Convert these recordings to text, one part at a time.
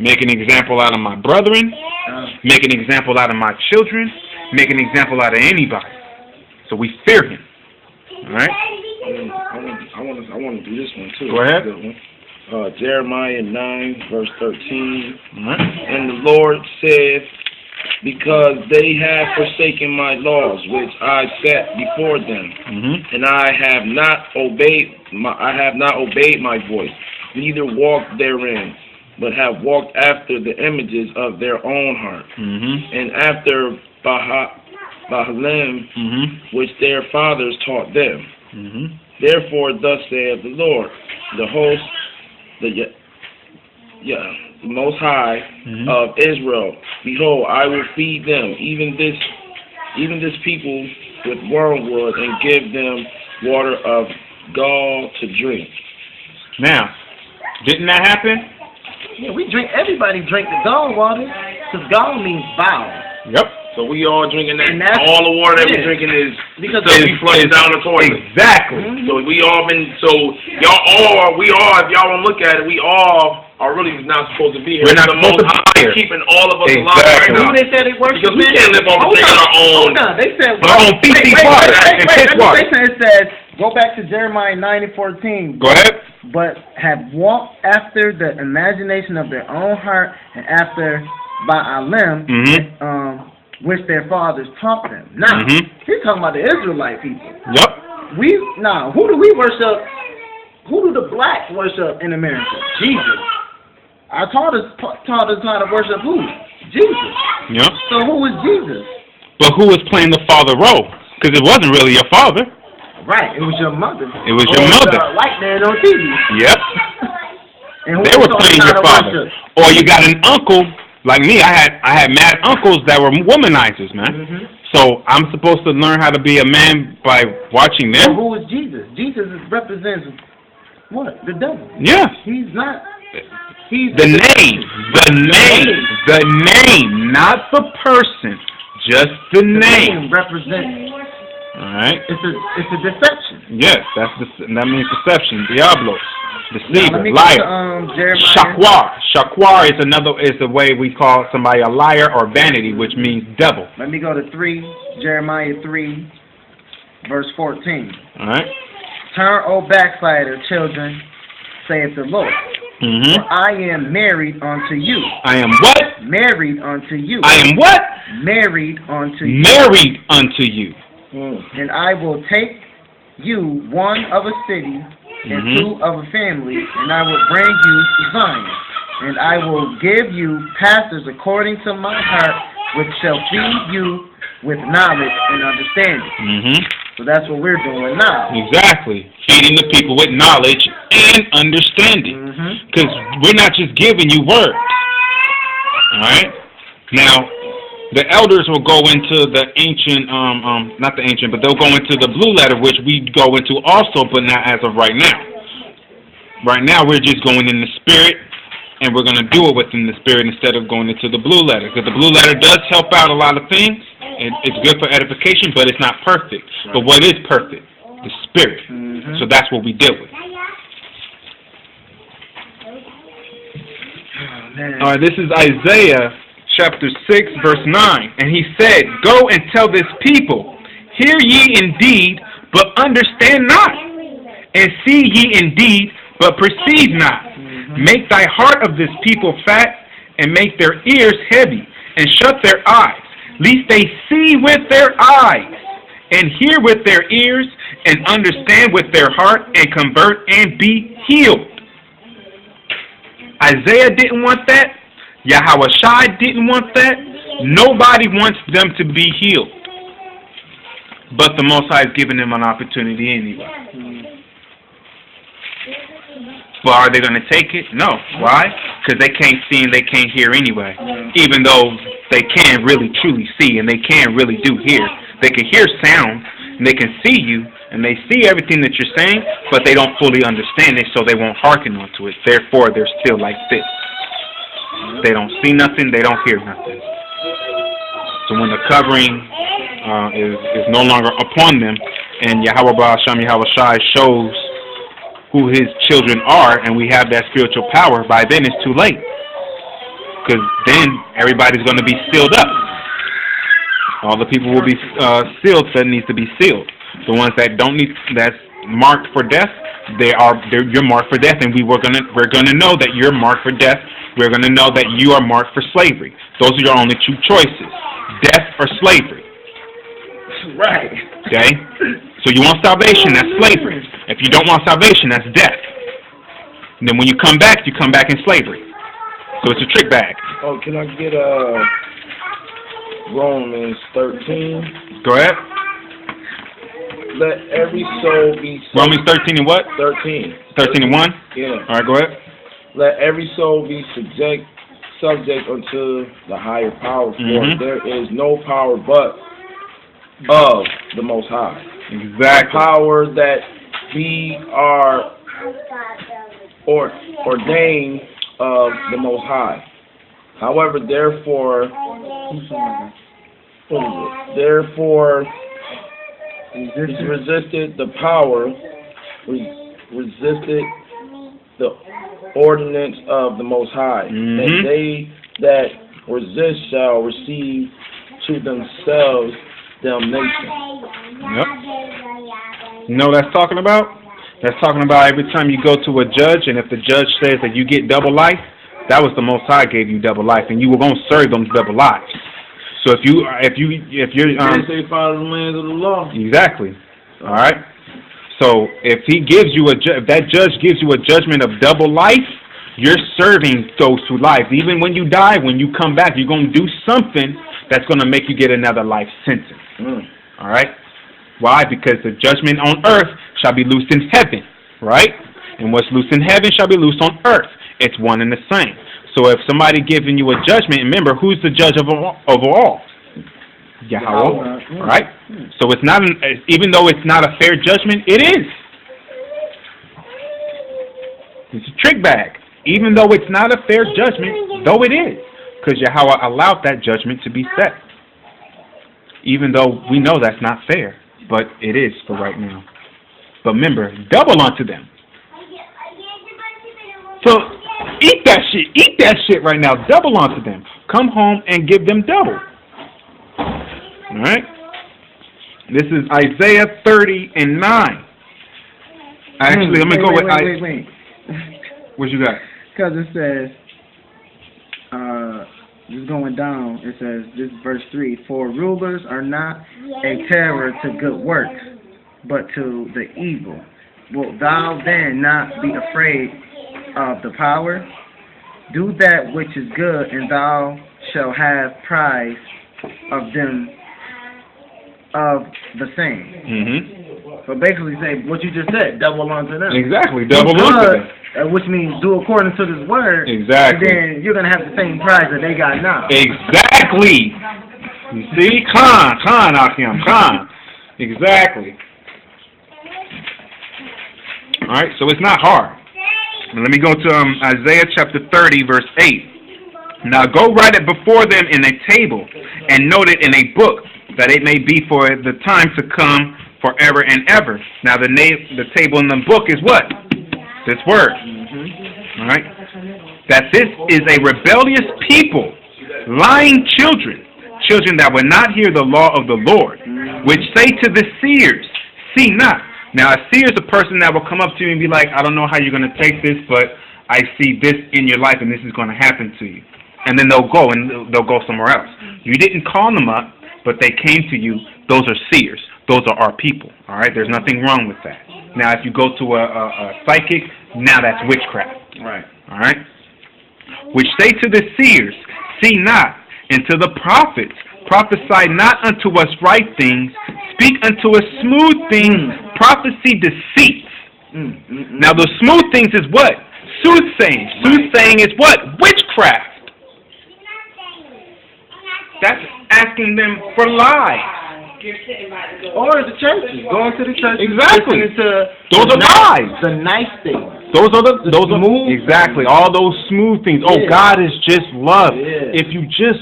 make an example out of my brethren, make an example out of my children, make an example out of anybody. So we fear him. All right? I want to do this one too. Go ahead. Jeremiah 9, verse 13. All right. And the Lord said, because they have forsaken my laws, which I set before them, and I have not obeyed my voice, neither walked therein, but have walked after the images of their own heart, and after Baalim, which their fathers taught them. Therefore, thus saith the Lord, the host, the Most High of Israel, behold, I will feed them, even this people, with wormwood, and give them water of gall to drink. Now, didn't that happen? Yeah, everybody drink the gall water, because gall means bowel. Yep. So we all drinking that. And All the water that we're drinking is because we flush it down the toilet. Exactly. So we all been. So we all. If y'all want to look at it, we all are really not supposed to be here. We're not supposed to be here. Keeping all of us alive right now. Who they said they worship? Because we can't live off of taking our own. Hold on. They said our own feces water and piss water. It says, go back to Jeremiah 9:14. Go ahead. But have walked after the imagination of their own heart, and after Baalim, which their fathers taught them. Now, he's talking about the Israelite people. Yep. Who do we worship? Who do the blacks worship in America? Jesus. Our taught us how to worship who? Jesus. Yep. So who was Jesus? But who was playing the father role? Because it wasn't really your father. Right. It was your mother. It was your mother. White man on TV. Yep. And they were playing your father. Or you got an uncle. Like me, I had mad uncles that were womanizers, man. So I'm supposed to learn how to be a man by watching them. So who is Jesus? Jesus represents what? The devil. Yeah. He's not. He's the name, not the person, just the name. Represents. All right. It's a deception. Yes, that means deception. Diablos. Deceiver, now, liar. Shakwar is the way we call somebody a liar or vanity, which means devil. Let me go to Jeremiah 3, verse 14. All right. Turn, O backslider, children, saith the Lord. For I am married unto you. I am what? Married unto you. I am what? Married unto you. Married unto you. And I will take you one of a city, and two of a family, and I will bring you to Zion, and I will give you pastors according to my heart, which shall feed you with knowledge and understanding. So that's what we're doing now. Exactly. Feeding the people with knowledge and understanding. Because we're not just giving you words. All right? Now, the elders will go into the ancient, not the ancient, but they'll go into the blue letter, which we go into also, but not as of right now. Right now, we're just going in the spirit, and we're going to do it within the spirit instead of going into the blue letter. Because the blue letter does help out a lot of things, and it's good for edification, but it's not perfect. But what is perfect? The spirit. So that's what we deal with. All right, this is Isaiah chapter 6, verse 9. And he said, go and tell this people, hear ye indeed, but understand not. And see ye indeed, but perceive not. Make thy heart of this people fat, and make their ears heavy, and shut their eyes, lest they see with their eyes, and hear with their ears, and understand with their heart, and convert, and be healed. Isaiah didn't want that. Yahweh Shai didn't want that. Nobody wants them to be healed. But the Most High is giving them an opportunity anyway. But are they going to take it? No. Why? Because they can't see and they can't hear anyway. Even though they can really truly see and they can really do hear. They can hear sound and they can see you and they see everything that you're saying, but they don't fully understand it, so they won't hearken onto it. Therefore, they're still like this. They don't see nothing, they don't hear nothing. So when the covering is no longer upon them, and Yahweh Ba'asham Yahweh Shai shows who his children are, and we have that spiritual power, by then it's too late. because then everybody's going to be sealed up. All the people will be sealed that needs to be sealed. The ones that don't need, that's marked for death, you're marked for death, and we're gonna know that you're marked for death. We're gonna know that you are marked for slavery. Those are your only two choices: death or slavery. Right. Okay. So you want salvation? That's slavery. If you don't want salvation, that's death. And then when you come back in slavery. So it's a trick bag. Oh, can I get Romans 13? Go ahead. Let every soul be Romans 13 and what? 13. 13 and 1? Yeah. All right, go ahead. Let every soul be subject unto the higher power, for there is no power but of the Most High. Exactly. The power that we are ordained of the Most High. However, therefore, resisted the power, resisted the ordinance of the Most High, and they that resist shall receive to themselves damnation. Yep. You know what that's talking about? That's talking about every time you go to a judge, and if the judge says that you get double life, that was the Most High gave you double life, and you were going to serve them double lives. So if you're they say follow the lands of the law. Exactly. All right. So if he gives you if that judge gives you a judgment of double life, you're serving those two lives. Even when you die, when you come back, you're going to do something that's going to make you get another life sentence. All right. Why? Because the judgment on earth shall be loosed in heaven. Right. And what's loosed in heaven shall be loosed on earth. It's one and the same. So if somebody giving you a judgment, remember, who's the judge of all? Yahweh. Right? So it's not, even though it's not a fair judgment, it is. It's a trick bag. Even though it's not a fair judgment, though it is. Because Yahweh allowed that judgment to be set. Even though we know that's not fair. But it is for right now. But remember, double unto them. So eat that shit. Eat that shit right now. Double onto them. Come home and give them double. All right. This is Isaiah 30 and 9. Actually, let me go with wait. What you got? Because it says, just going down, it says, this verse 3, for rulers are not a terror to good works, but to the evil. Wilt thou then not be afraid of the power? Do that which is good, and thou shalt have prize of them of the same. So basically say what you just said, double unto them. Exactly, double unto them. Which means do according to this word. Exactly. And then you're going to have the same prize that they got now. Exactly. You see? Khan, Akim, Khan. Exactly. Alright, so it's not hard. Let me go to Isaiah chapter 30, verse 8. Now go write it before them in a table, and note it in a book, that it may be for the time to come forever and ever. Now the table in the book is what? This word. All right? That this is a rebellious people, lying children that will not hear the law of the Lord, which say to the seers, see not. Now, a seer is a person that will come up to you and be like, I don't know how you're going to take this, but I see this in your life and this is going to happen to you. And then they'll go somewhere else. You didn't call them up, but they came to you. Those are seers. Those are our people. All right? There's nothing wrong with that. Now, if you go to a psychic, now that's witchcraft. Right. All right? Which say to the seers, see not, and to the prophets, prophesy not unto us right things, speak unto us smooth things, prophecy deceits. Now the smooth things is what? Soothsaying. Soothsaying is what? Witchcraft. That's asking them for lies. Or the churches. Going to the churches. Exactly. Those are lies. The nice things. Those are smooth. Exactly. All those smooth things. Yeah. Oh, God is just love. Yeah. If you just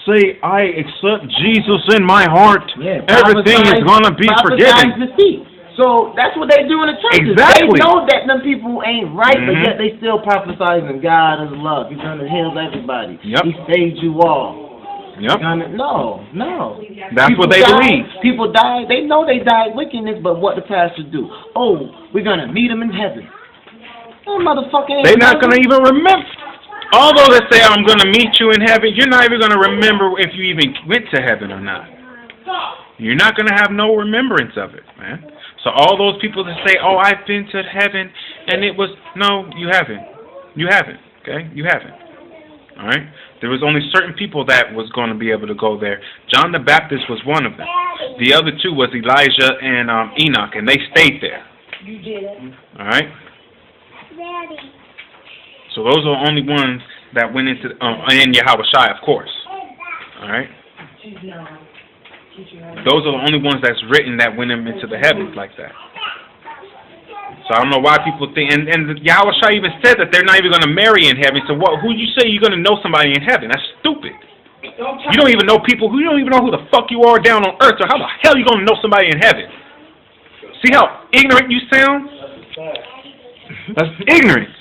say, I accept Jesus in my heart, everything is going to be forgiven. So that's what they do in the churches. Exactly. They know that them people ain't right, but yet they still prophesizing God is love. He's gonna heal everybody. Yep. He saved you all. Yep. No. That's People what they died, believe. People die. They know they died wickedness, but what the pastor do? Oh, we're gonna meet him in heaven. That motherfucker ain't They're not heaven. gonna even remember. Although they say I'm gonna meet you in heaven, you're not even gonna remember if you even went to heaven or not. You're not gonna have no remembrance of it, man. So all those people that say, "Oh, I've been to heaven," and it was no, you haven't. You haven't. Okay, you haven't. All right. There was only certain people that was going to be able to go there. John the Baptist was one of them. The other two was Elijah and Enoch, and they stayed there. You did it. All right. So those are the only ones that went into, and Yahweh Shai, of course. All right. Those are the only ones that's written that went into the heavens like that. So I don't know why people think, and Yahweh Shai even said that they're not even going to marry in heaven. So what? Who you say you're going to know somebody in heaven? That's stupid. You don't even know people. You don't even know who the fuck you are down on earth. So how the hell are you going to know somebody in heaven? See how ignorant you sound? That's ignorance.